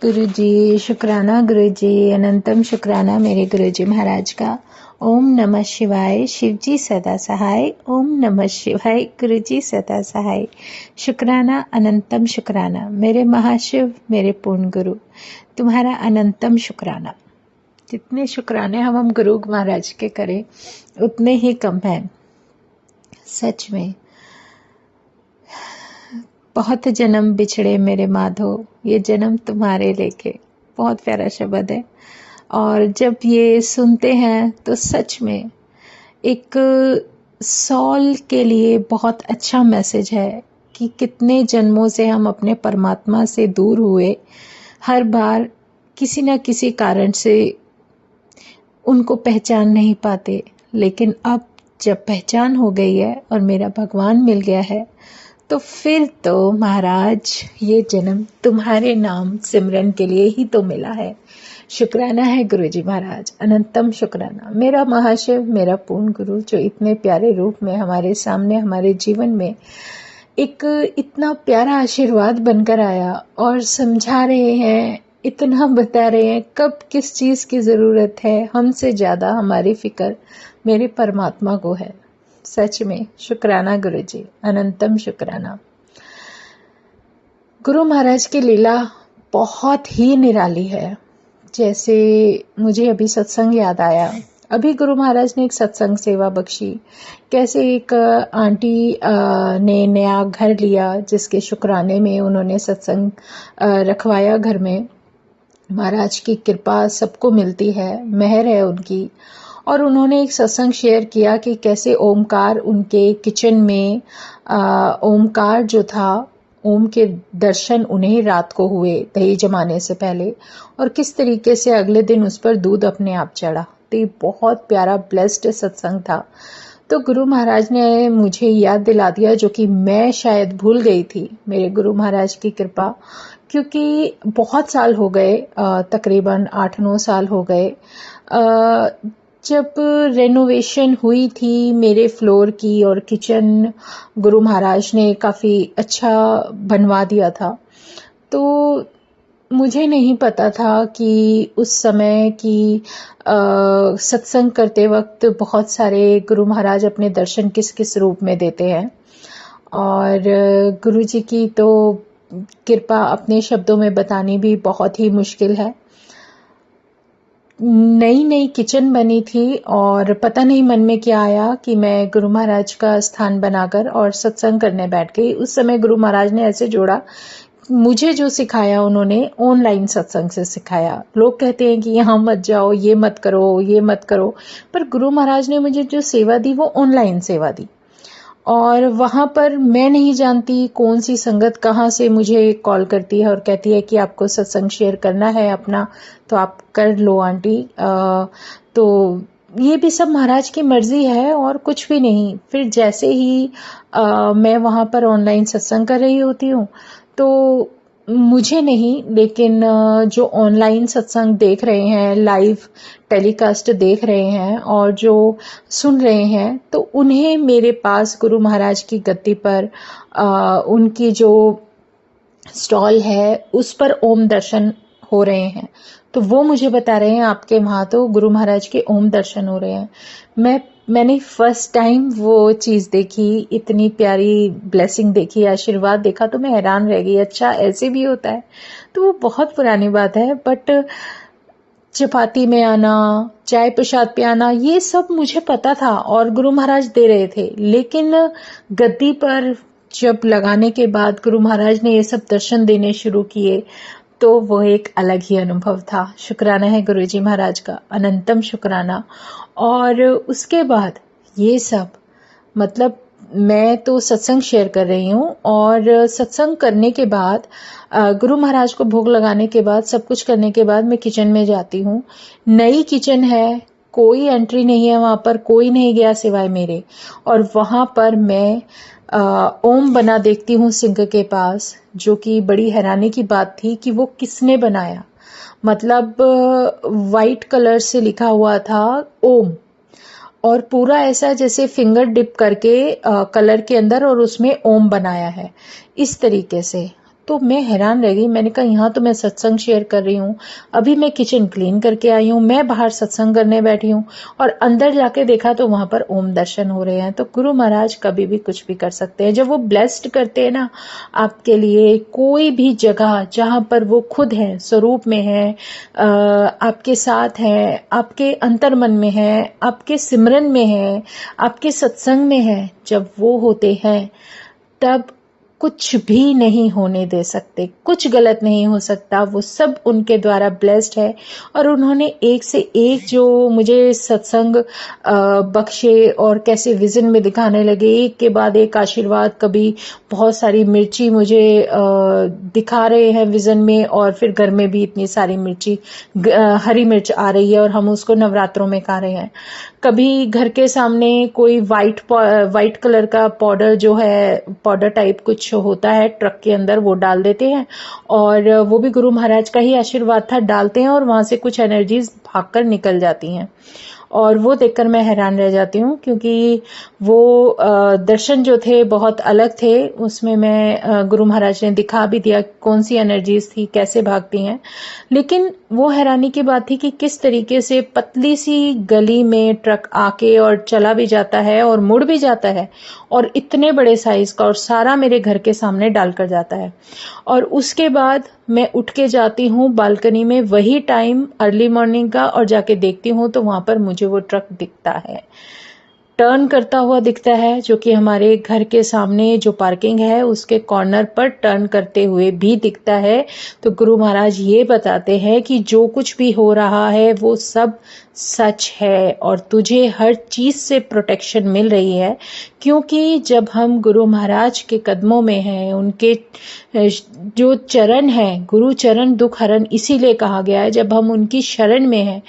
गुरु जी, शुक्राना गुरु जी, अनंतम शुक्राना मेरे गुरु जी महाराज का। ओम नमः शिवाय, शिव जी सदा सहाय। ओम नमः शिवाय, गुरु जी सदा सहाय। शुक्राना अनंतम शुक्राना मेरे महाशिव, मेरे पूर्ण गुरु, तुम्हारा अनंतम शुक्राना। जितने शुक्राने हम गुरु महाराज के करें उतने ही कम हैं। सच में बहुत जन्म बिछड़े मेरे माधो, ये जन्म तुम्हारे लेके। बहुत प्यारा शब्द है। और जब ये सुनते हैं तो सच में एक सॉल के लिए बहुत अच्छा मैसेज है कि कितने जन्मों से हम अपने परमात्मा से दूर हुए, हर बार किसी न किसी कारण से उनको पहचान नहीं पाते। लेकिन अब जब पहचान हो गई है और मेरा भगवान मिल गया है, तो फिर तो महाराज ये जन्म तुम्हारे नाम सिमरन के लिए ही तो मिला है। शुक्राना है गुरुजी महाराज, अनंतम शुक्राना। मेरा महाशिव, मेरा पूर्ण गुरु, जो इतने प्यारे रूप में हमारे सामने, हमारे जीवन में एक इतना प्यारा आशीर्वाद बनकर आया और समझा रहे हैं, इतना बता रहे हैं कब किस चीज की जरूरत है। हमसे ज्यादा हमारी फिक्र मेरे परमात्मा को है। सच में शुक्राना गुरु जी, अनंतम शुक्राना। गुरु महाराज की लीला बहुत ही निराली है। जैसे मुझे अभी सत्संग याद आया, अभी गुरु महाराज ने एक सत्संग सेवा बख्शी। कैसे एक आंटी ने नया घर लिया, जिसके शुक्राने में उन्होंने सत्संग रखवाया घर में। महाराज की कृपा सबको मिलती है, मेहर है उनकी। और उन्होंने एक सत्संग शेयर किया कि कैसे ओमकार उनके किचन में ओमकार जो था, ओम के दर्शन उन्हें रात को हुए दही जमाने से पहले, और किस तरीके से अगले दिन उस पर दूध अपने आप चढ़ा। तो ये बहुत प्यारा ब्लेस्ड सत्संग था। तो गुरु महाराज ने मुझे याद दिला दिया, जो कि मैं शायद भूल गई थी। मेरे गुरु महाराज की कृपा, क्योंकि बहुत साल हो गए, तकरीबन 8-9 साल हो गए, जब रेनोवेशन हुई थी मेरे फ्लोर की, और किचन गुरु महाराज ने काफ़ी अच्छा बनवा दिया था। तो मुझे नहीं पता था कि उस समय की सत्संग करते वक्त बहुत सारे गुरु महाराज अपने दर्शन किस किस रूप में देते हैं। और गुरु जी की तो कृपा अपने शब्दों में बतानी भी बहुत ही मुश्किल है। नई नई किचन बनी थी और पता नहीं मन में क्या आया कि मैं गुरु महाराज का स्थान बनाकर और सत्संग करने बैठ गई। उस समय गुरु महाराज ने ऐसे जोड़ा, मुझे जो सिखाया उन्होंने ऑनलाइन सत्संग से सिखाया। लोग कहते हैं कि यहाँ मत जाओ, ये मत करो, ये मत करो, पर गुरु महाराज ने मुझे जो सेवा दी वो ऑनलाइन सेवा दी। और वहां पर मैं नहीं जानती कौन सी संगत कहाँ से मुझे कॉल करती है और कहती है कि आपको सत्संग शेयर करना है अपना, तो आप कर लो आंटी। तो ये भी सब महाराज की मर्जी है और कुछ भी नहीं। फिर जैसे ही मैं वहां पर ऑनलाइन सत्संग कर रही होती हूँ, तो मुझे नहीं, लेकिन जो ऑनलाइन सत्संग देख रहे हैं, लाइव टेलीकास्ट देख रहे हैं और जो सुन रहे हैं, तो उन्हें मेरे पास गुरु महाराज की गद्दी पर उनकी जो स्टॉल है उस पर ओम दर्शन हो रहे हैं। तो वो मुझे बता रहे हैं आपके वहां तो गुरु महाराज के ओम दर्शन हो रहे हैं। मैंने फर्स्ट टाइम वो चीज देखी, इतनी प्यारी ब्लेसिंग देखी, आशीर्वाद देखा, तो मैं हैरान रह गई। अच्छा ऐसे भी होता है। तो वो बहुत पुरानी बात है, बट चपाती में आना, चाय प्रसाद पे आना, ये सब मुझे पता था और गुरु महाराज दे रहे थे। लेकिन गद्दी पर जब लगाने के बाद गुरु महाराज ने ये सब दर्शन देने शुरू किए, तो वो एक अलग ही अनुभव था। शुक्राना है गुरुजी महाराज का, अनंतम शुक्राना। और उसके बाद ये सब, मतलब मैं तो सत्संग शेयर कर रही हूँ, और सत्संग करने के बाद गुरु महाराज को भोग लगाने के बाद, सब कुछ करने के बाद मैं किचन में जाती हूँ। नई किचन है, कोई एंट्री नहीं है, वहां पर कोई नहीं गया सिवाय मेरे। और वहां पर मैं ओम बना देखती हूँ सिंक के पास, जो कि बड़ी हैरानी की बात थी कि वो किसने बनाया। मतलब वाइट कलर से लिखा हुआ था ओम, और पूरा ऐसा जैसे फिंगर डिप करके कलर के अंदर और उसमें ओम बनाया है, इस तरीके से। तो मैं हैरान रह गई। मैंने कहा यहाँ तो मैं सत्संग शेयर कर रही हूँ, अभी मैं किचन क्लीन करके आई हूँ, मैं बाहर सत्संग करने बैठी हूँ, और अंदर जाके देखा तो वहां पर ओम दर्शन हो रहे हैं। तो गुरु महाराज कभी भी कुछ भी कर सकते हैं। जब वो ब्लेस्ड करते हैं ना आपके लिए, कोई भी जगह जहां पर वो खुद है, स्वरूप में है, आपके साथ है, आपके अंतर मन में है, आपके सिमरन में है, आपके सत्संग में है, जब वो होते हैं तब कुछ भी नहीं होने दे सकते, कुछ गलत नहीं हो सकता। वो सब उनके द्वारा ब्लेस्ड है। और उन्होंने एक से एक जो मुझे सत्संग बख्शे और कैसे विजन में दिखाने लगे, एक के बाद एक आशीर्वाद। कभी बहुत सारी मिर्ची मुझे दिखा रहे हैं विजन में, और फिर घर में भी इतनी सारी मिर्ची, हरी मिर्च आ रही है और हम उसको नवरात्रों में खा रहे हैं। कभी घर के सामने कोई वाइट कलर का पाउडर, जो है पाउडर टाइप कुछ होता है ट्रक के अंदर, वो डाल देते हैं, और वो भी गुरु महाराज का ही आशीर्वाद था, डालते हैं और वहां से कुछ एनर्जीज भागकर निकल जाती हैं। और वो देखकर मैं हैरान रह जाती हूँ, क्योंकि वो दर्शन जो थे बहुत अलग थे। उसमें मैं गुरु महाराज ने दिखा भी दिया कौन सी एनर्जीज थी, कैसे भागती हैं। लेकिन वो हैरानी की बात थी कि किस तरीके से पतली सी गली में ट्रक आके और चला भी जाता है और मुड़ भी जाता है, और इतने बड़े साइज का, और सारा मेरे घर के सामने डालकर जाता है। और उसके बाद मैं उठ के जाती हूँ बालकनी में, वही टाइम अर्ली मॉर्निंग का, और जाके देखती हूँ तो वहां पर मुझे वो ट्रक दिखता है, टर्न करता हुआ दिखता है, जो कि हमारे घर के सामने जो पार्किंग है उसके कॉर्नर पर टर्न करते हुए भी दिखता है। तो गुरु महाराज ये बताते हैं कि जो कुछ भी हो रहा है वो सब सच है, और तुझे हर चीज से प्रोटेक्शन मिल रही है। क्योंकि जब हम गुरु महाराज के कदमों में हैं, उनके जो चरण है, गुरु चरण दुख हरण इसीलिए कहा गया है, जब हम उनकी शरण में हैं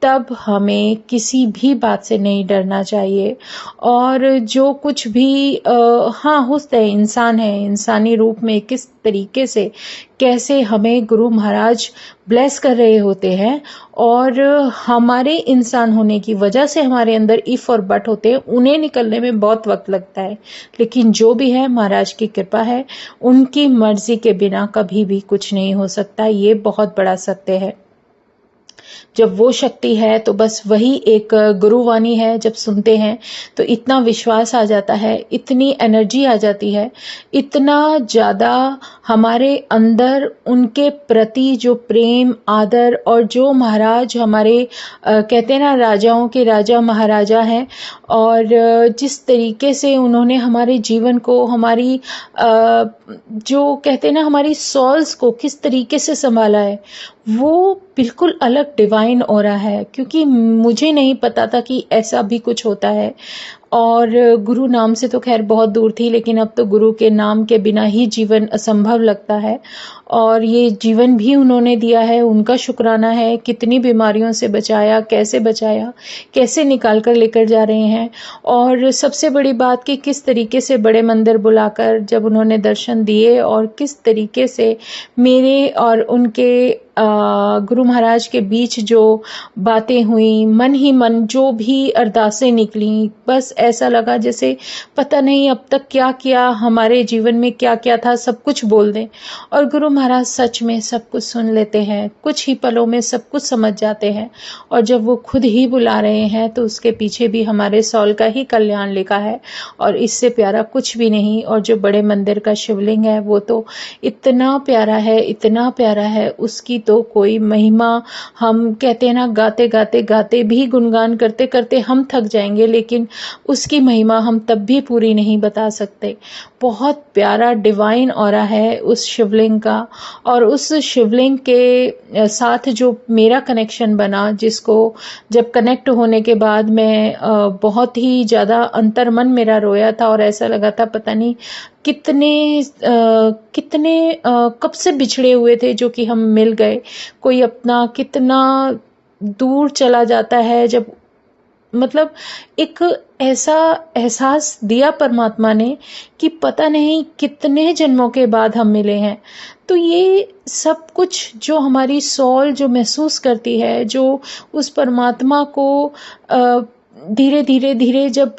तब हमें किसी भी बात से नहीं डरना चाहिए। और जो कुछ भी हाँ होता है, इंसान है, इंसानी रूप में किस तरीके से, कैसे हमें गुरु महाराज ब्लेस कर रहे होते हैं, और हमारे इंसान होने की वजह से हमारे अंदर इफ और बट होते हैं, उन्हें निकलने में बहुत वक्त लगता है। लेकिन जो भी है महाराज की कृपा है, उनकी मर्जी के बिना कभी भी कुछ नहीं हो सकता। ये बहुत बड़ा सत्य है। जब वो शक्ति है तो बस वही एक गुरुवाणी है, जब सुनते हैं तो इतना विश्वास आ जाता है, इतनी एनर्जी आ जाती है, इतना ज्यादा हमारे अंदर उनके प्रति जो प्रेम, आदर, और जो महाराज हमारे कहते हैं ना राजाओं के राजा महाराजा हैं, और जिस तरीके से उन्होंने हमारे जीवन को, हमारी जो कहते हैं ना हमारी सॉल्स को किस तरीके से संभाला है, वो बिल्कुल अलग डिवाइन ऑरा है। क्योंकि मुझे नहीं पता था कि ऐसा भी कुछ होता है, और गुरु नाम से तो खैर बहुत दूर थी, लेकिन अब तो गुरु के नाम के बिना ही जीवन असंभव लगता है। और ये जीवन भी उन्होंने दिया है, उनका शुक्राना है। कितनी बीमारियों से बचाया, कैसे निकाल कर लेकर जा रहे हैं। और सबसे बड़ी बात कि किस तरीके से बड़े मंदिर बुलाकर जब उन्होंने दर्शन दिए, और किस तरीके से मेरे और उनके गुरु महाराज के बीच जो बातें हुई, मन ही मन जो भी अरदासें निकली, बस ऐसा लगा जैसे पता नहीं अब तक क्या किया, हमारे जीवन में क्या क्या था, सब कुछ बोल दें। और गुरु महाराज सच में सब कुछ सुन लेते हैं, कुछ ही पलों में सब कुछ समझ जाते हैं। और जब वो खुद ही बुला रहे हैं तो उसके पीछे भी हमारे सॉल का ही कल्याण लिखा है, और इससे प्यारा कुछ भी नहीं। और जो बड़े मंदिर का शिवलिंग है वो तो इतना प्यारा है, इतना प्यारा है, उसकी तो कोई महिमा, हम कहते हैं ना गाते भी, गुणगान करते करते हम थक जाएंगे, लेकिन उसकी महिमा हम तब भी पूरी नहीं बता सकते। बहुत प्यारा डिवाइन ऑरा है उस शिवलिंग का। और उस शिवलिंग के साथ जो मेरा कनेक्शन बना, जिसको जब कनेक्ट होने के बाद मैं बहुत ही ज्यादा अंतर्मन मेरा रोया था, और ऐसा लगा था पता नहीं कितने कब से बिछड़े हुए थे जो कि हम मिल गए। कोई अपना कितना दूर चला जाता है, जब मतलब एक ऐसा एहसास दिया परमात्मा ने कि पता नहीं कितने जन्मों के बाद हम मिले हैं। तो ये सब कुछ जो हमारी सॉल जो महसूस करती है, जो उस परमात्मा को धीरे धीरे धीरे जब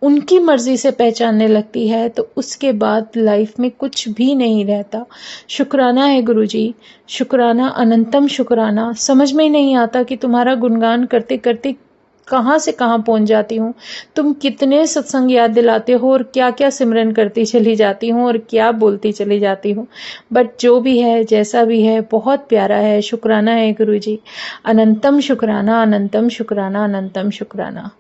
उनकी मर्जी से पहचानने लगती है तो उसके बाद लाइफ में कुछ भी नहीं रहता। शुक्राना है गुरुजी, शुक्राना, अनंतम शुक्राना। समझ में ही नहीं आता कि तुम्हारा गुणगान करते करते कहाँ से कहाँ पहुंच जाती हूँ। तुम कितने सत्संग याद दिलाते हो और क्या क्या सिमरन करती चली जाती हूँ और क्या बोलती चली जाती हूँ। बट जो भी है, जैसा भी है, बहुत प्यारा है। शुक्राना है गुरुजी, अनंतम शुक्राना, अनंतम शुक्राना, अनंतम शुक्राना।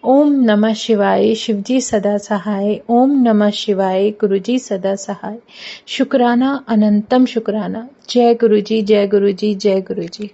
ओम नमः शिवाय, शिवजी सदा सहाय। ओम नमः शिवाय, गुरुजी सदा सहाय। शुक्राना, अनंतम शुक्राना। जय गुरुजी, जय गुरुजी, जय गुरुजी।